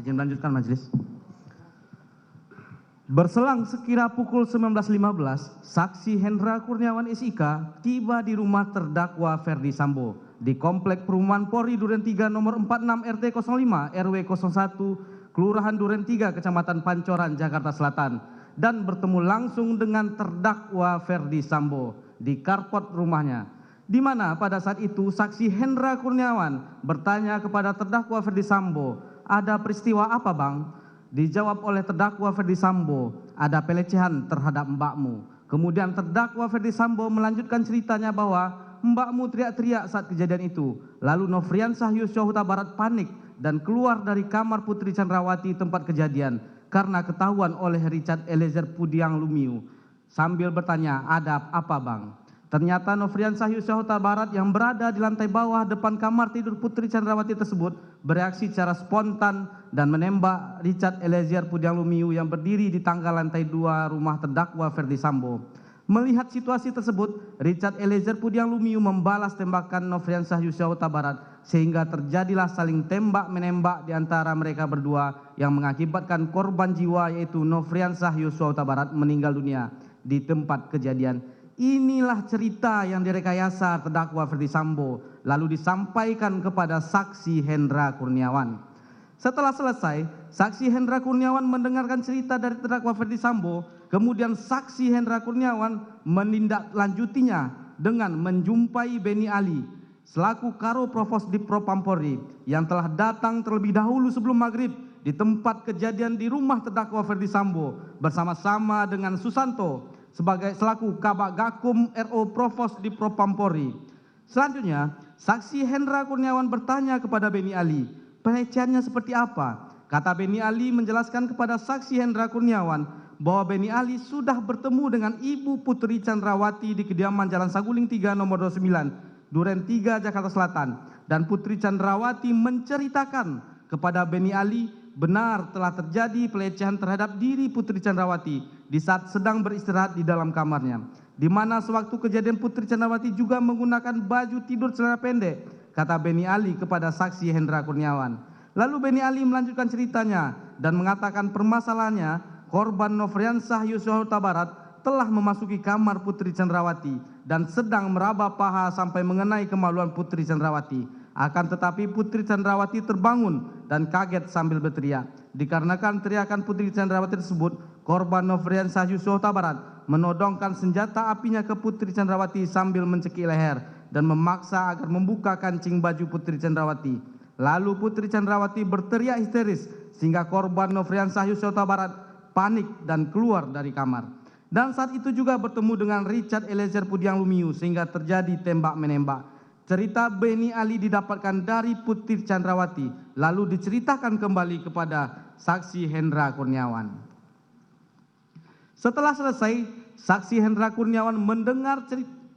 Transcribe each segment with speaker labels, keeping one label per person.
Speaker 1: Izin melanjutkan majelis. Berselang sekira pukul 19.15, saksi Hendra Kurniawan SIK tiba di rumah terdakwa Ferdi Sambo di Komplek Perumahan Polri Duren 3 nomor 46 RT 05 RW 01 Kelurahan Duren 3 Kecamatan Pancoran Jakarta Selatan dan bertemu langsung dengan terdakwa Ferdi Sambo di karpot rumahnya, di mana pada saat itu saksi Hendra Kurniawan bertanya kepada terdakwa Ferdi Sambo, "Ada peristiwa apa, Bang?" Dijawab oleh terdakwa Ferdi Sambo, "Ada pelecehan terhadap mbakmu." Kemudian terdakwa Ferdi Sambo melanjutkan ceritanya bahwa mbakmu teriak-teriak saat kejadian itu. Lalu Nofriansah Yosua Huta Barat panik dan keluar dari kamar Putri Chandrawati tempat kejadian karena ketahuan oleh Richard Eliezer Pudiang Lumiu sambil bertanya, "Ada apa, Bang?" Ternyata Nofriansah Yosua Huta Barat yang berada di lantai bawah depan kamar tidur Putri Chandrawati tersebut bereaksi secara spontan dan menembak Richard Eliezer Pudiang Lumiu yang berdiri di tangga lantai 2 rumah terdakwa Ferdi Sambo. Melihat situasi tersebut, Richard Eliezer Pudiang Lumiu membalas tembakan Nofriansah Yosua Huta Barat sehingga terjadilah saling tembak-menembak di antara mereka berdua yang mengakibatkan korban jiwa yaitu Nofriansah Yosua Huta Barat meninggal dunia di tempat kejadian. Inilah cerita yang direkayasa terdakwa Ferdi Sambo lalu disampaikan kepada saksi Hendra Kurniawan. Setelah selesai, saksi Hendra Kurniawan mendengarkan cerita dari terdakwa Ferdi Sambo, kemudian saksi Hendra Kurniawan menindaklanjutinya dengan menjumpai Beni Ali selaku Karo Provos Dippropam Polri yang telah datang terlebih dahulu sebelum maghrib di tempat kejadian di rumah terdakwa Ferdi Sambo bersama-sama dengan Susanto selaku Kabak Gakum RO Provos Dippropam Polri. Selanjutnya, saksi Hendra Kurniawan bertanya kepada Beni Ali, "Pelecehannya seperti apa?" Kata Beni Ali menjelaskan kepada saksi Hendra Kurniawan bahwa Beni Ali sudah bertemu dengan Ibu Putri Chandrawati di kediaman Jalan Saguling 3 nomor 29, Duren 3 Jakarta Selatan, dan Putri Chandrawati menceritakan kepada Beni Ali benar telah terjadi pelecehan terhadap diri Putri Chandrawati di saat sedang beristirahat di dalam kamarnya, di mana sewaktu kejadian Putri Chandrawati juga menggunakan baju tidur celana pendek, kata Beni Ali kepada saksi Hendra Kurniawan. Lalu Beni Ali melanjutkan ceritanya dan mengatakan permasalahannya korban Nofriansah Yosua Huta Barat telah memasuki kamar Putri Chandrawati dan sedang meraba paha sampai mengenai kemaluan Putri Chandrawati. Akan tetapi Putri Chandrawati terbangun dan kaget sambil berteriak. Dikarenakan teriakan Putri Chandrawati tersebut, korban Nofriansah Yosua Huta Barat menodongkan senjata apinya ke Putri Chandrawati sambil mencekik leher dan memaksa agar membuka kancing baju Putri Chandrawati. Lalu Putri Chandrawati berteriak histeris sehingga korban Nofriansah Yosua Huta Barat panik dan keluar dari kamar. Dan saat itu juga bertemu dengan Richard Eliezer Pudiang Lumiu sehingga terjadi tembak-menembak. Cerita Beni Ali didapatkan dari Putri Chandrawati lalu diceritakan kembali kepada saksi Hendra Kurniawan. Setelah selesai, saksi Hendra Kurniawan mendengar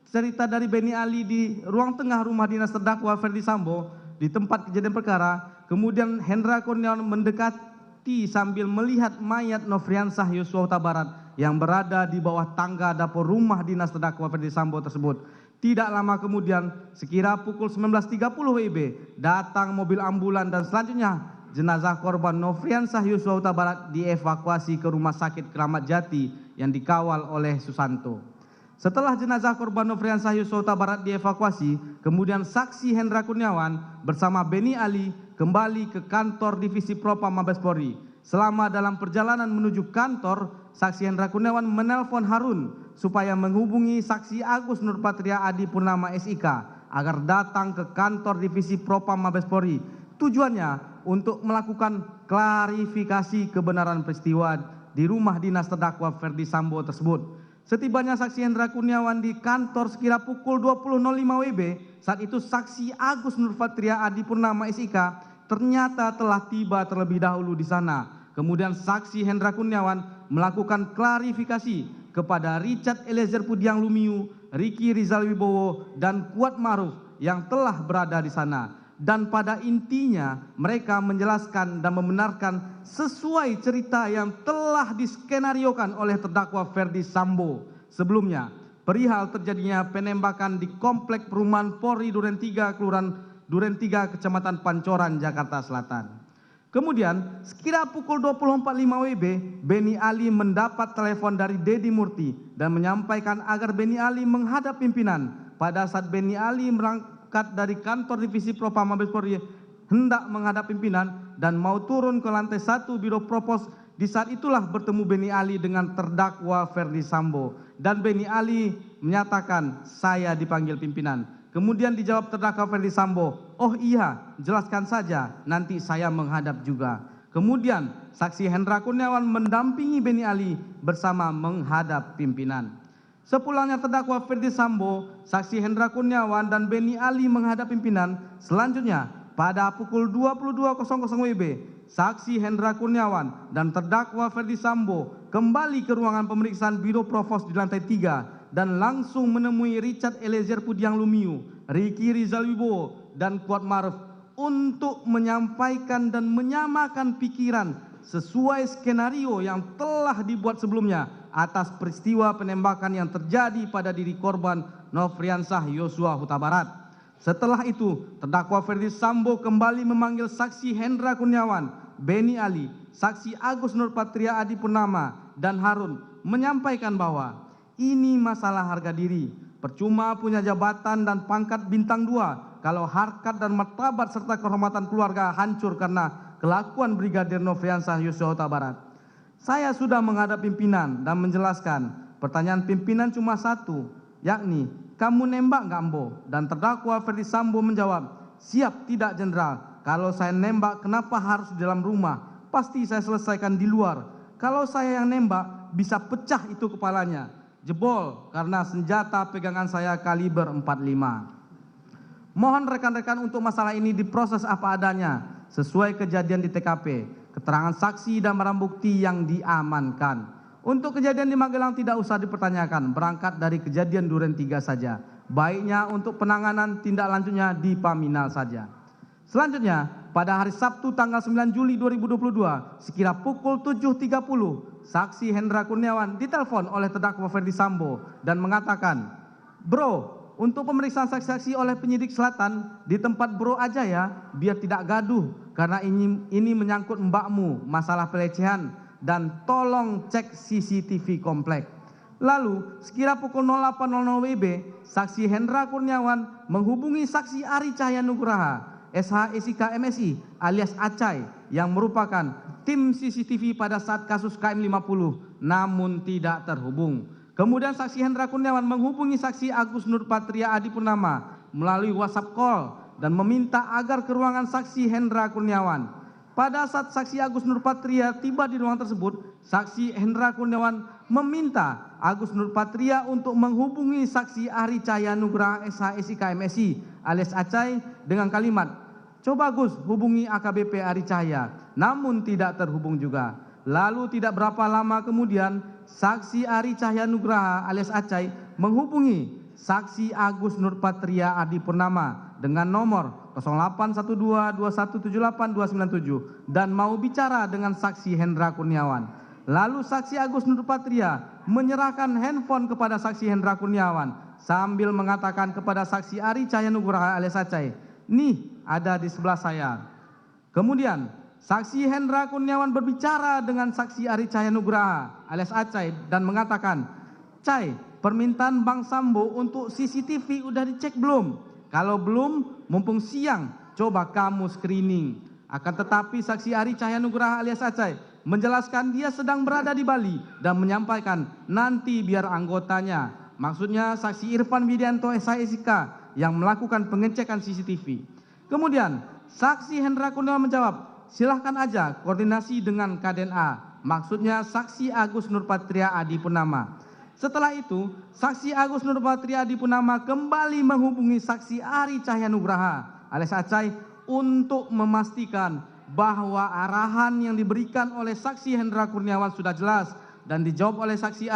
Speaker 1: cerita dari Beni Ali di ruang tengah rumah dinas terdakwa Ferdi Sambo di tempat kejadian perkara. Kemudian Hendra Kurniawan mendekati sambil melihat mayat Nofriansah Yosua Huta Barat yang berada di bawah tangga dapur rumah dinas terdakwa Ferdi Sambo tersebut. Tidak lama kemudian, sekira pukul 19.30 WIB, datang mobil ambulan dan selanjutnya jenazah korban Nofriansah Yosua Huta Barat dievakuasi ke Rumah Sakit Kramat Jati yang dikawal oleh Susanto. Setelah jenazah korban Nofriansah Yosua Huta Barat dievakuasi, kemudian saksi Hendra Kurniawan bersama Beni Ali kembali ke kantor Divisi Propam Mabes Polri. Selama dalam perjalanan menuju kantor, saksi Hendra Kurniawan menelpon Harun supaya menghubungi saksi Agus Nurpatria Adi Purnama SIK agar datang ke kantor Divisi Propam Mabes Polri. Tujuannya untuk melakukan klarifikasi kebenaran peristiwa di rumah dinas terdakwa Ferdi Sambo tersebut. Setibanya saksi Hendra Kurniawan di kantor sekira pukul 20.05 WIB, saat itu saksi Agus Nurpatria Adi Purnama SIK ternyata telah tiba terlebih dahulu di sana. Kemudian saksi Hendra Kurniawan melakukan klarifikasi kepada Richard Eliezer Pudiang Lumiu, Riki Rizal Wibowo, dan Kuat Maruf yang telah berada di sana. Dan pada intinya mereka menjelaskan dan membenarkan sesuai cerita yang telah diskenariokan oleh terdakwa Ferdi Sambo sebelumnya perihal terjadinya penembakan di Komplek Perumahan Polri Duren 3 Kelurahan Duren 3 Kecamatan Pancoran Jakarta Selatan. Kemudian, sekira pukul 20.45 WIB, Beni Ali mendapat telepon dari Dedi Murti dan menyampaikan agar Beni Ali menghadap pimpinan. Pada saat Beni Ali berangkat dari kantor divisi Propam Mabes Polri hendak menghadap pimpinan dan mau turun ke lantai 1 Biro Propos, di saat itulah bertemu Beni Ali dengan terdakwa Ferdi Sambo. Dan Beni Ali menyatakan, saya dipanggil pimpinan. Kemudian dijawab terdakwa Ferdi Sambo, oh iya, jelaskan saja, nanti saya menghadap juga. Kemudian saksi Hendra Kurniawan mendampingi Beni Ali bersama menghadap pimpinan. Sepulangnya terdakwa Ferdi Sambo, saksi Hendra Kurniawan dan Beni Ali menghadap pimpinan. Selanjutnya, pada pukul 22.00 WIB, saksi Hendra Kurniawan dan terdakwa Ferdi Sambo kembali ke ruangan pemeriksaan Biro Provos di lantai 3 dan langsung menemui Richard Eliezer Pudiang Lumiu, Ricky Rizal Wibowo, dan Kuat Maruf untuk menyampaikan dan menyamakan pikiran sesuai skenario yang telah dibuat sebelumnya atas peristiwa penembakan yang terjadi pada diri korban Nofriansah Yosua Huta Barat. Setelah itu, terdakwa Ferdi Sambo kembali memanggil saksi Hendra Kurniawan, Beni Ali, saksi Agus Nurpatria Adipurnama, dan Harun, menyampaikan bahwa ini masalah harga diri. Percuma punya jabatan dan pangkat bintang 2 kalau harkat dan martabat serta kehormatan keluarga hancur karena kelakuan Brigadir Nofriansah Yosua Huta Barat. Saya sudah menghadap pimpinan dan menjelaskan. Pertanyaan pimpinan cuma satu, yakni, kamu nembak nggak Ambo? Dan terdakwa Ferdi Sambo menjawab, siap tidak jenderal. Kalau saya nembak kenapa harus di dalam rumah? Pasti saya selesaikan di luar. Kalau saya yang nembak bisa pecah itu kepalanya. Jebol karena senjata pegangan saya kaliber 45. Mohon rekan-rekan untuk masalah ini diproses apa adanya sesuai kejadian di TKP, keterangan saksi dan barang bukti yang diamankan. Untuk kejadian di Magelang tidak usah dipertanyakan, berangkat dari kejadian Duren 3 saja. Baiknya untuk penanganan tindak lanjutnya di Paminal saja. Selanjutnya, pada hari Sabtu tanggal 9 Juli 2022, sekira pukul 7.30, saksi Hendra Kurniawan ditelepon oleh terdakwa Ferdi Sambo dan mengatakan, bro, untuk pemeriksaan saksi-saksi oleh penyidik selatan di tempat bro aja ya, biar tidak gaduh, karena ini menyangkut mbakmu, masalah pelecehan, dan tolong cek CCTV komplek. Lalu, sekira pukul 08.00 WIB, saksi Hendra Kurniawan menghubungi saksi Ari Cahya Nugraha, SH-SIK MSI alias Acai yang merupakan tim CCTV pada saat kasus KM50 namun tidak terhubung. Kemudian saksi Hendra Kurniawan menghubungi saksi Agus Nurpatria Adipurnama melalui WhatsApp call dan meminta agar ke ruangan saksi Hendra Kurniawan. Pada saat saksi Agus Nurpatria tiba di ruangan tersebut, saksi Hendra Kurniawan meminta Agus Nurpatria untuk menghubungi saksi Ari Cahya Nugraha SH-SIK MSI alias Acai dengan kalimat, coba Gus hubungi AKBP Ari Cahya, namun tidak terhubung juga. Lalu tidak berapa lama kemudian, saksi Ari Cahya Nugraha alias Acai menghubungi saksi Agus Nurpatria Adipurnama dengan nomor 081221782297 dan mau bicara dengan saksi Hendra Kurniawan. Lalu saksi Agus Nurpatria menyerahkan handphone kepada saksi Hendra Kurniawan sambil mengatakan kepada saksi Ari Cahya Nugraha alias Acai, nih ada di sebelah saya. Kemudian saksi Hendra Kurniawan berbicara dengan saksi Ari Cahya Nugraha alias Acai dan mengatakan, Cai, permintaan Bang Sambo untuk CCTV udah dicek belum? Kalau belum, mumpung siang, coba kamu screening. Akan tetapi saksi Ari Cahya Nugraha alias Acai menjelaskan dia sedang berada di Bali dan menyampaikan nanti biar anggotanya, maksudnya saksi Irfan Widianto SH-SIK yang melakukan pengecekan CCTV. Kemudian saksi Hendra Kurniawan menjawab, silahkan aja koordinasi dengan KDNA, maksudnya saksi Agus Nurpatria Adipurnama. Setelah itu, saksi Agus Nurpatria Adipurnama kembali menghubungi saksi Ari Cahya Nugraha alias Acai untuk memastikan bahwa arahan yang diberikan oleh saksi Hendra Kurniawan sudah jelas dan dijawab oleh saksi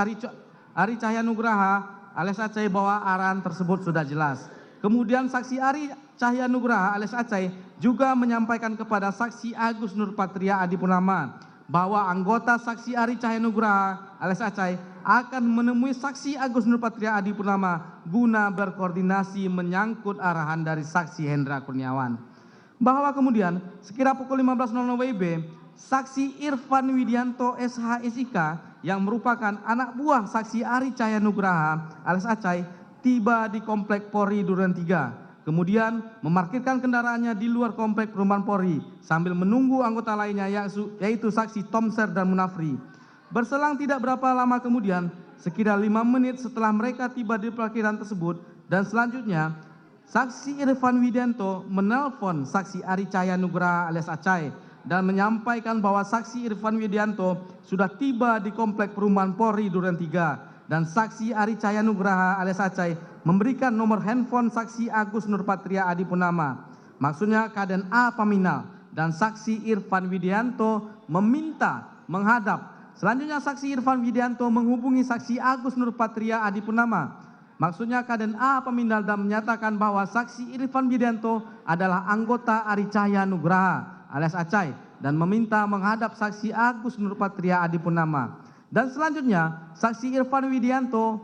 Speaker 1: Ari Cahya Nugraha alias Acai bahwa arahan tersebut sudah jelas. Kemudian saksi Ari Cahya Nugraha alias Acai juga menyampaikan kepada saksi Agus Nurpatria Adipurnama bahwa anggota saksi Ari Cahya Nugraha alias Acai akan menemui saksi Agus Nurpatria Adipurnama guna berkoordinasi menyangkut arahan dari saksi Hendra Kurniawan. bahwa kemudian sekira pukul 15.00 WIB, saksi Irfan Widianto SH SIK yang merupakan anak buah saksi Ari Cahaya Nugraha alias Acai tiba di Komplek Polri Duren 3. Kemudian memarkirkan kendaraannya di luar Komplek Perumahan Polri sambil menunggu anggota lainnya yaitu saksi Tomser dan Munafri. Berselang tidak berapa lama kemudian, sekira 5 menit setelah mereka tiba di parkiran tersebut dan selanjutnya, saksi Irfan Widianto menelpon saksi Ari Cahaya Nugraha alias Acai dan menyampaikan bahwa saksi Irfan Widianto sudah tiba di Komplek Perumahan Polri Duren 3 dan saksi Ari Cahaya Nugraha alias Acai memberikan nomor handphone saksi Agus Nurpatria Adipunama. Maksudnya Kaden A Paminal dan saksi Irfan Widianto meminta menghadap. Selanjutnya saksi Irfan Widianto menghubungi saksi Agus Nurpatria Adipunama. Maksudnya Kaden A Paminal dan menyatakan bahwa saksi Irfan Widianto adalah anggota Ari Cahaya Nugraha alias Acai dan meminta menghadap saksi Agus Nurpatria Adipunama. Dan selanjutnya saksi Irfan Widianto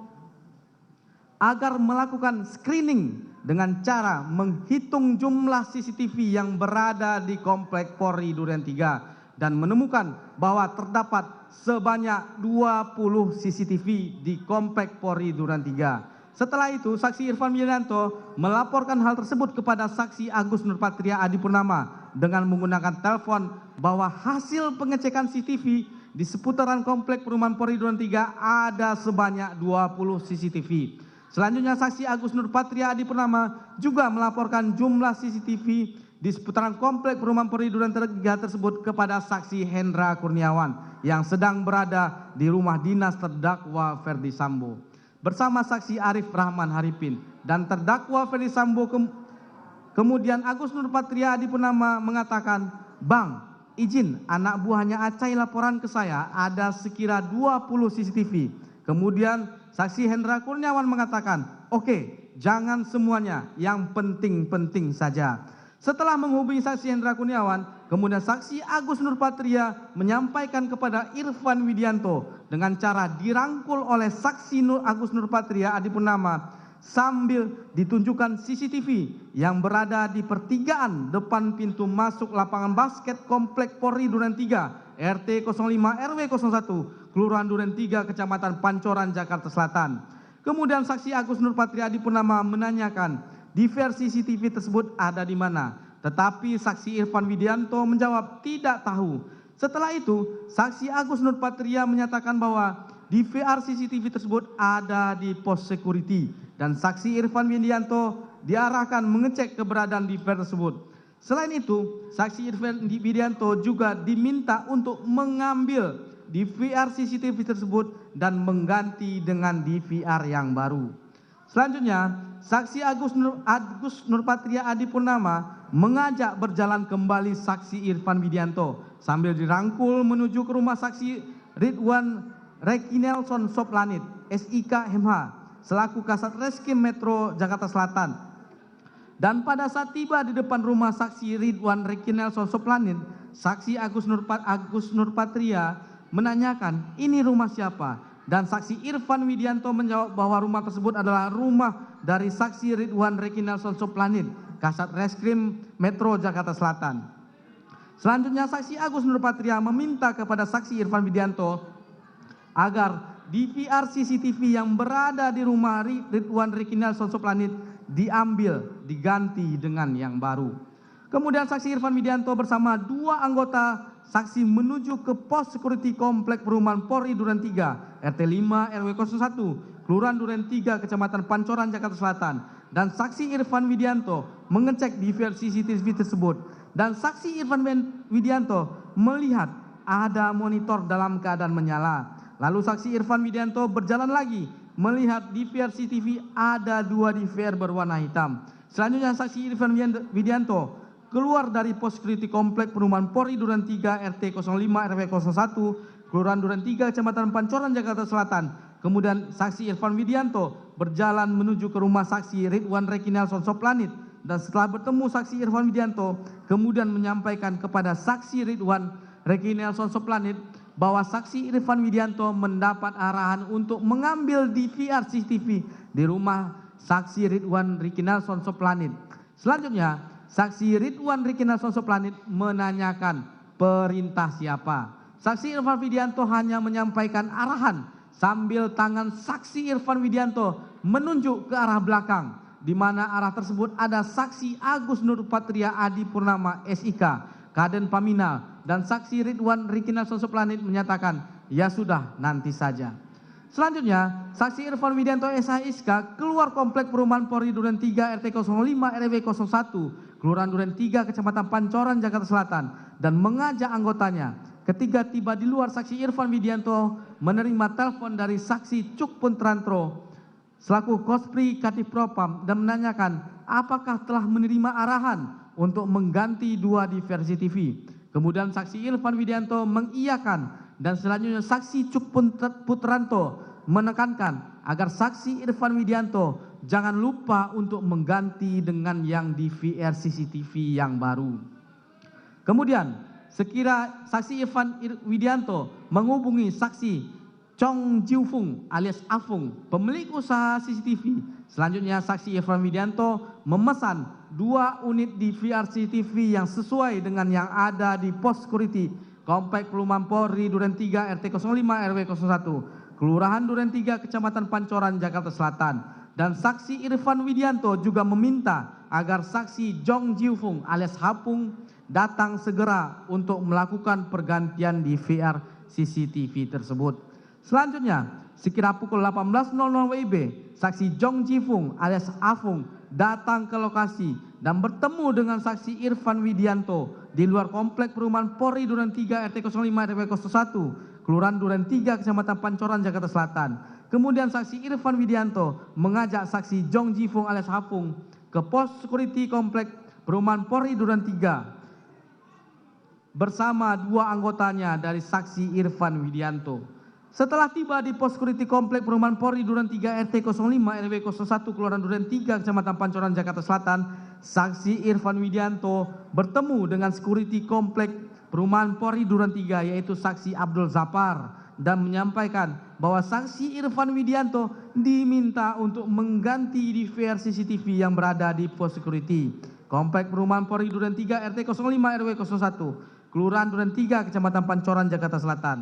Speaker 1: agar melakukan screening dengan cara menghitung jumlah CCTV yang berada di Komplek Polri Duren 3 dan menemukan bahwa terdapat sebanyak 20 CCTV di Komplek Polri Duren 3. Setelah itu, saksi Irfan Widianto melaporkan hal tersebut kepada saksi Agus Nurpatria Adipunama dengan menggunakan telepon bahwa hasil pengecekan CCTV di seputaran Komplek Perumahan Polri Duren 3 ada sebanyak 20 CCTV. Selanjutnya saksi Agus Nurpatria Adipunama juga melaporkan jumlah CCTV di seputaran Komplek Perumahan Polri Duren 3 tersebut kepada saksi Hendra Kurniawan yang sedang berada di rumah dinas terdakwa Ferdi Sambo bersama saksi Arif Rahman Haripin dan terdakwa Ferdi Sambo. Kemudian Agus Nurpatria Adipunama mengatakan, "Bang, izin anak buahnya Acai laporan ke saya ada sekira 20 CCTV. Kemudian saksi Hendra Kurniawan mengatakan, "Oke, jangan semuanya, yang penting-penting saja." Setelah menghubungi saksi Hendra Kurniawan, kemudian saksi Agus Nurpatria menyampaikan kepada Irfan Widianto dengan cara dirangkul oleh saksi Agus Nurpatria Adipunama sambil ditunjukkan CCTV yang berada di pertigaan depan pintu masuk lapangan basket Komplek Polri Duren 3, RT 05 RW 01, Kelurahan Duren 3, Kecamatan Pancoran, Jakarta Selatan. Kemudian saksi Agus Nurpatria Adipunama menanyakan di versi CCTV tersebut ada di mana. Tetapi saksi Irfan Widianto menjawab tidak tahu. Setelah itu, saksi Agus Nurpatria menyatakan bahwa di VR CCTV tersebut ada di pos security dan saksi Irfan Widianto diarahkan mengecek keberadaan di VR tersebut. Selain itu, saksi Irfan Widianto juga diminta untuk mengambil DVR CCTV tersebut dan mengganti dengan DVR yang baru. Selanjutnya, saksi Agus Nurpatria Adipunama mengajak berjalan kembali saksi Irfan Widianto sambil dirangkul menuju ke rumah saksi Ridwan Reki Nelson Soplanit, SIK MH, selaku Kasat Reskrim Metro Jakarta Selatan. Dan pada saat tiba di depan rumah saksi Ridwan Reki Nelson Soplanit, saksi Agus Nurpatria menanyakan, "Ini rumah siapa?" Dan saksi Irfan Widianto menjawab bahwa rumah tersebut adalah rumah dari saksi Ridwan Reki Nelson Soplanit, Kasat Reskrim Metro Jakarta Selatan. Selanjutnya saksi Agus Nurpatria meminta kepada saksi Irfan Widianto agar DVR CCTV yang berada di rumah Ridwan Reki Nelson Soplanit diambil, diganti dengan yang baru. Kemudian saksi Irfan Widianto bersama dua anggota saksi menuju ke pos security Komplek Perumahan Polri Duren 3, RT 5 RW 01, Kelurahan Duren 3, Kecamatan Pancoran, Jakarta Selatan. Dan saksi Irfan Widianto mengecek DVR CCTV tersebut. Dan saksi Irfan Widianto melihat ada monitor dalam keadaan menyala. Lalu saksi Irfan Widianto berjalan lagi melihat DVR CCTV ada 2 DVR berwarna hitam. Selanjutnya saksi Irfan Widianto keluar dari pos security Komplek Perumahan Polri Duren 3, RT 05 RW 01, Kelurahan Duren 3, Kecamatan Pancoran, Jakarta Selatan. Kemudian saksi Irfan Widianto berjalan menuju ke rumah saksi Ridwan Reki Nelson Soplanit dan setelah bertemu saksi Irfan Widianto kemudian menyampaikan kepada saksi Ridwan Reki Nelson Soplanit bahwa saksi Irfan Widianto mendapat arahan untuk mengambil DVR CCTV di rumah saksi Ridwan Reki Nelson Soplanit. Selanjutnya, saksi Ridwan Riki Nelson Soplanit menanyakan perintah siapa. Saksi Irfan Widianto hanya menyampaikan arahan sambil tangan saksi Irfan Widianto menunjuk ke arah belakang, di mana arah tersebut ada saksi Agus Nurpatria Adi Purnama SIK, Kaden Paminal, dan saksi Ridwan Riki Nelson Soplanit menyatakan, ya sudah, nanti saja. Selanjutnya, saksi Irfan Widianto SHSK keluar komplek perumahan Polri Duren 3 RT 05 RW 01, Kelurahan Duren 3, Kecamatan Pancoran, Jakarta Selatan, dan mengajak anggotanya. Ketika tiba di luar, saksi Irfan Widianto menerima telepon dari saksi Cuk Puntrantro selaku Kospri Kadif Propam dan menanyakan apakah telah menerima arahan untuk mengganti 2 diversi TV. Kemudian saksi Irfan Widianto mengiyakan, dan selanjutnya saksi Cuk Putranto menekankan agar saksi Irfan Widianto jangan lupa untuk mengganti dengan yang DVR CCTV yang baru. Kemudian sekira saksi Irfan Widianto menghubungi saksi Chong Jiufung alias Afung, pemilik usaha CCTV. Selanjutnya saksi Irfan Widianto memesan 2 unit DVR CCTV yang sesuai dengan yang ada di pos security Komplek Perumahan Polri Duren 3 RT 05 RW 01, Kelurahan Duren 3, Kecamatan Pancoran, Jakarta Selatan. Dan saksi Irfan Widianto juga meminta agar saksi Jong Jiufung alias Hapung datang segera untuk melakukan pergantian DVR CCTV tersebut. Selanjutnya, sekira pukul 18.00 WIB, saksi Jong Jiufung alias Afung datang ke lokasi dan bertemu dengan saksi Irfan Widianto di luar komplek perumahan Polri Duren 3 RT 05 RW 01, Kelurahan Duren 3, Kecamatan Pancoran, Jakarta Selatan. Kemudian saksi Irfan Widianto mengajak saksi Jong Jiufung alias Hapung ke pos security komplek perumahan Polri Duren 3 bersama 2 anggotanya dari saksi Irfan Widianto. Setelah tiba di pos security komplek perumahan Polri Duren 3 RT 05 RW 01, Kelurahan Duren 3, Kecamatan Pancoran, Jakarta Selatan, saksi Irfan Widianto bertemu dengan security komplek perumahan Polri Duren 3 yaitu saksi Abdul Zapar dan menyampaikan bahwa saksi Irfan Widianto diminta untuk mengganti DVR CCTV yang berada di pos security komplek perumahan Polri Duren 3 RT 05 RW 01, Kelurahan Duren 3, Kecamatan Pancoran, Jakarta Selatan.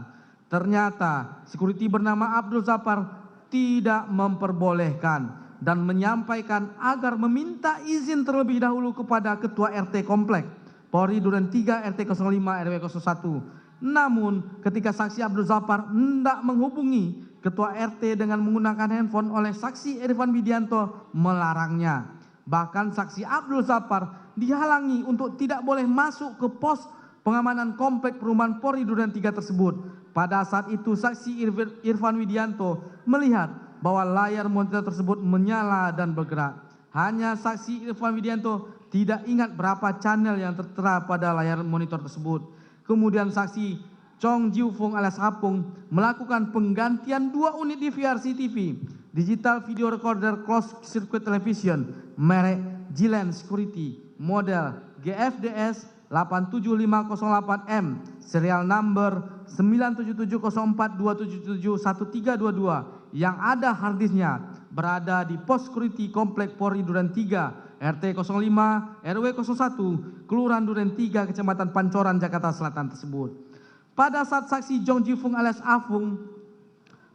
Speaker 1: Ternyata security bernama Abdul Zapar tidak memperbolehkan dan menyampaikan agar meminta izin terlebih dahulu kepada Ketua RT Komplek Polri Duren 3 RT 05 RW 01. Namun ketika saksi Abdul Zapar hendak menghubungi Ketua RT dengan menggunakan handphone oleh saksi Irfan Widianto melarangnya. Bahkan saksi Abdul Zapar dihalangi untuk tidak boleh masuk ke pos pengamanan komplek perumahan Polri Duren 3 tersebut. Pada saat itu saksi Irfan Widianto melihat bahwa layar monitor tersebut menyala dan bergerak. Hanya saksi Irfan Widianto tidak ingat berapa channel yang tertera pada layar monitor tersebut. Kemudian saksi Chong Jiufung alias Hapung melakukan penggantian 2 unit DVR CCTV digital video recorder closed circuit television merek Gilen Security model GFDS 87508M serial number 9770427711322 yang ada harddisknya berada di pos security komplek Polri Duren 3 RT 05 RW 01 Kelurahan Duren 3 Kecamatan Pancoran, Jakarta Selatan tersebut. Pada saat saksi Jong Jiufung alias Afung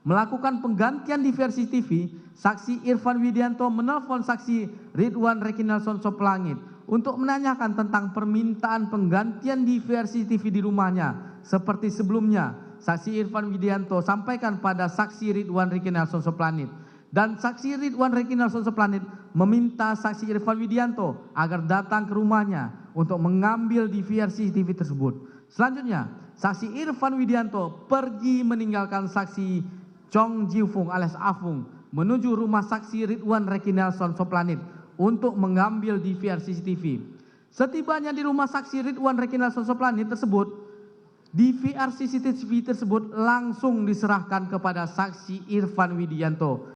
Speaker 1: melakukan penggantian DVR CCTV, saksi Irfan Widianto menelpon saksi Ridwan Riki Nelson Soplangit untuk menanyakan tentang permintaan penggantian DVR CCTV di rumahnya. Seperti sebelumnya, saksi Irfan Widianto sampaikan pada saksi Ridwan Riki Nelson Soplanit. Dan saksi Ridwan Riki Nelson Soplanit meminta saksi Irfan Widianto agar datang ke rumahnya untuk mengambil DVR CCTV tersebut. Selanjutnya, saksi Irfan Widianto pergi meninggalkan saksi Chong Jiufung alias Afung menuju rumah saksi Ridwan Riki Nelson Soplanit untuk mengambil DVR CCTV. Setibanya di rumah saksi Ridwan Riki Nelson Soplanit tersebut, DVR CCTV tersebut langsung diserahkan kepada saksi Irfan Widianto.